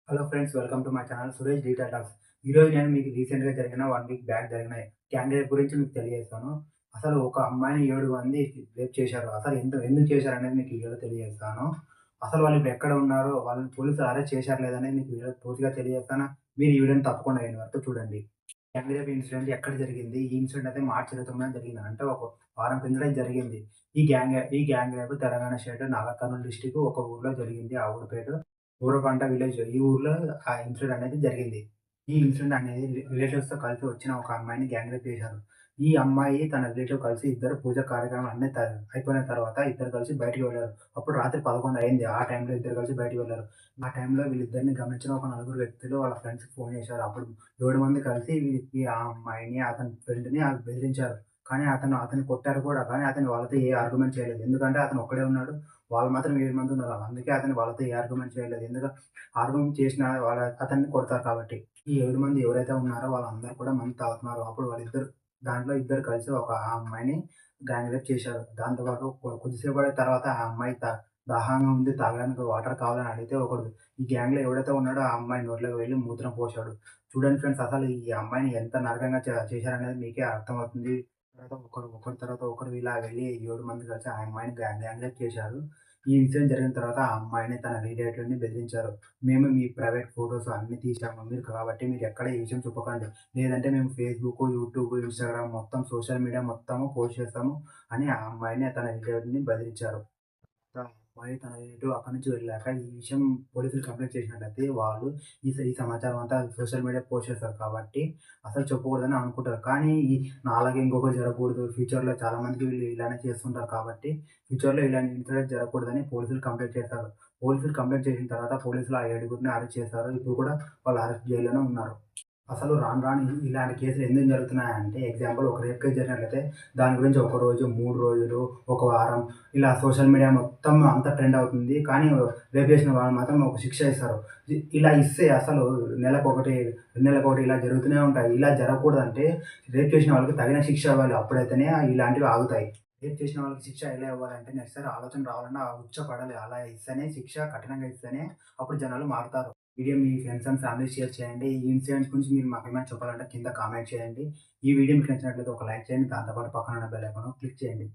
Hello friends, welcome to my channel Suresh detail talks. ఈరోజు నేను మీకు రీసెంట్‌గా జరిగిన 1 వీక్ బ్యాక్ జరిగిన గ్యాంగ్ రేప్ గురించి మీకు తెలియజేస్తాను. అసలు ఒక అమ్మాయిని 7 మంది రేప్ చేశారు. అసలు ఎందుకు చేశారనేది మీకు ఈ వీడియోలో తెలియజేస్తాను. అసలు వాళ్ళు ఇప్పుడు ఎక్కడ ఉన్నారో, వాళ్ళని పోలీసులు అరెస్ట్ చేశారా లేదనేది మీకు ఈ వీడియోలో పూర్తిగా తెలియజేస్తాను. మీరు ఈ వీడియోని తప్పకుండా ఎండ్ వరకు చూడండి. గ్యాంగ్ రేప్ ఇన్సిడెంట్ ఎక్కడ జరిగింది? ఈ ఇన్సిడెంట్ అయితే మార్చి 29న జరిగింది. అంటే ఒక వారం కిందటే జరిగింది. ఈ gang rape Telangana state Nagar Kurnool district ఒక ఊర్లో జరిగింది. ఆ ఊరి పేరు ఊరకంట విలేజ్. ఈ ఊర్లో ఆ ఇన్సిడెంట్ అనేది జరిగింది. ఈ ఇన్సిడెంట్ అనేది రిలేటివ్స్‌తో కలిసి వచ్చిన ఒక అమ్మాయిని గ్యాంగ్ రేప్ చేశారు. ఈ అమ్మాయి తన రిలేటివ్ కలిసి ఇద్దరు పూజ కార్యక్రమాలు అన్నీ అయిపోయిన తర్వాత ఇద్దరు కలిసి బయటికి వెళ్లారు. అప్పుడు రాత్రి 11 అయింది. ఆ టైంలో ఇద్దరు కలిసి బయటికి వెళ్లారు. ఆ టైంలో వీళ్ళిద్దరిని గమనించిన ఒక నలుగురు వ్యక్తులు వాళ్ళ ఫ్రెండ్స్‌కి ఫోన్ చేశారు. అప్పుడు 7 మంది కలిసి ఆ అమ్మాయిని, అతని ఫ్రెండ్‌ని బెదిరించారు. కానీ అతన్ని కొట్టారు కూడా. కానీ అతను వాళ్ళతో ఏ ఆర్గ్యుమెంట్ చేయలేదు. ఎందుకంటే అతను ఒక్కడే ఉన్నాడు. వాళ్ళు మాత్రం 7 మంది ఉన్నారు. అందుకే అతను వాళ్ళతో ఏ ఆర్గ్యుమెంట్ చేయలేదు. ఆర్గ్యుమెంట్ చేసినా అతన్ని కొడతారు కాబట్టి. ఈ 7 మంది ఎవరైతే ఉన్నారో వాళ్ళందరూ కూడా మందు తాగుతున్నారు. అప్పుడు దాంట్లో ఇద్దరు కలిసి ఆ అమ్మాయిని గ్యాంగ్ రేప్ చేశారు. దాంతో పాటు కొద్దిసేపటి తర్వాత ఆ అమ్మాయి దాహంగా ఉంది, తాగడానికి వాటర్ కావాలని అడిగితే ఈ గ్యాంగ్‌లో ఎవడైతే ఉన్నాడో ఆ అమ్మాయి నోట్లోకి వెళ్లి మూత్రం పోశాడు. చూడండి ఫ్రెండ్స్, అసలు ఈ అమ్మాయిని ఎంత నరకంగా చేశారనేది మీకే అర్థమవుతుంది. ఒకరి తర్వాత ఒకరు ఇలా వెళ్లి 7 మంది కలిసి ఆ అమ్మాయిని గ్యాంగ్ రేప్ చేశారు. ఈ ఇన్సిడెంట్ జరిగిన తర్వాత ఆ అమ్మాయిని, తన రిలేటివ్‌ని బెదిరించారు. "మేము మీ ప్రైవేట్ ఫోటోస్ అన్నీ తీశాము. కాబట్టి మీరెక్కడ ఈ విషయం చెప్పకండి. లేదంటే మేము ఫేస్‌బుక్, యూట్యూబ్, ఇన్‌స్టాగ్రామ్ మొత్తం సోషల్ మీడియా మొత్తము పోస్ట్ చేస్తాము" అని ఆ అమ్మాయిని, తన రిలేటివ్‌ని బెదిరించారు. ఆ అమ్మాయి తన రిలేటివ్ అక్కడి నుంచి వెళ్ళాక ఈ విషయం పోలీసులు కంప్లెయింట్ చేసినట్లయితే వాళ్ళు ఈ సమాచారం అంతా సోషల్ మీడియా పోస్ట్ చేస్తారు కాబట్టి అసలు చెప్పకూడదని అనుకుంటారు. కానీ నాలాగా ఇంకొకటి జరగకూడదు. ఫ్యూచర్‌లో చాలామందికి వీళ్ళు ఇలానే చేస్తుంటారు కాబట్టి ఫ్యూచర్‌లో ఇలాంటి ఇన్సిడెంట్ జరగకూడదని పోలీసులు కంప్లెయింట్ చేశారు. పోలీసులు కంప్లెయింట్ చేసిన తర్వాత పోలీసులు ఆ ఏడుగురిని అరెస్ట్ చేశారు. ఇప్పుడు కూడా వాళ్ళు అరెస్ట్ జైల్లోనే ఉన్నారు. అసలు రాను రాను ఇలాంటి కేసులు ఎందుకు జరుగుతున్నాయంటే, ఎగ్జాంపుల్ ఒక రేప్ కేస్ జరిగినట్లయితే దాని గురించి ఒక రోజు, 3 రోజులు, ఒక వారం ఇలా సోషల్ మీడియా మొత్తం అంతా ట్రెండ్ అవుతుంది. కానీ రేప్ చేసిన వాళ్ళు మాత్రం ఒక శిక్ష ఇస్తారు. ఇలా ఇస్తే అసలు నెలకొకటి, 2 నెలలకొకటి ఇలా జరుగుతూనే ఉంటాయి. ఇలా జరగకూడదంటే రేప్ చేసిన వాళ్ళకి తగిన శిక్ష ఇవ్వాలి. అప్పుడైతేనే ఇలాంటివి ఆగుతాయి. రేప్ చేసిన వాళ్ళకి శిక్ష ఎలా ఇవ్వాలంటే నెక్స్ట్ సారి ఆలోచన రావాలన్నా ఉచ్చ పడాలి. అలా ఇస్తేనే శిక్ష కఠినంగా ఇస్తేనే అప్పుడు జనాలు మారుతారు. Video me friends and family share చేయండి. ఈ ఇన్సిడెంట్స్ గురించి మీరు మాకేమైనా చెప్పాలంటే కింద కామెంట్ చేయండి. ఈ వీడియో మీకు నచ్చినట్లయితే ఒక లైక్ చేయండి. దాంతో పాటు పక్కన ఉన్న బెల్ ఐకాన్ క్లిక్ చేయండి.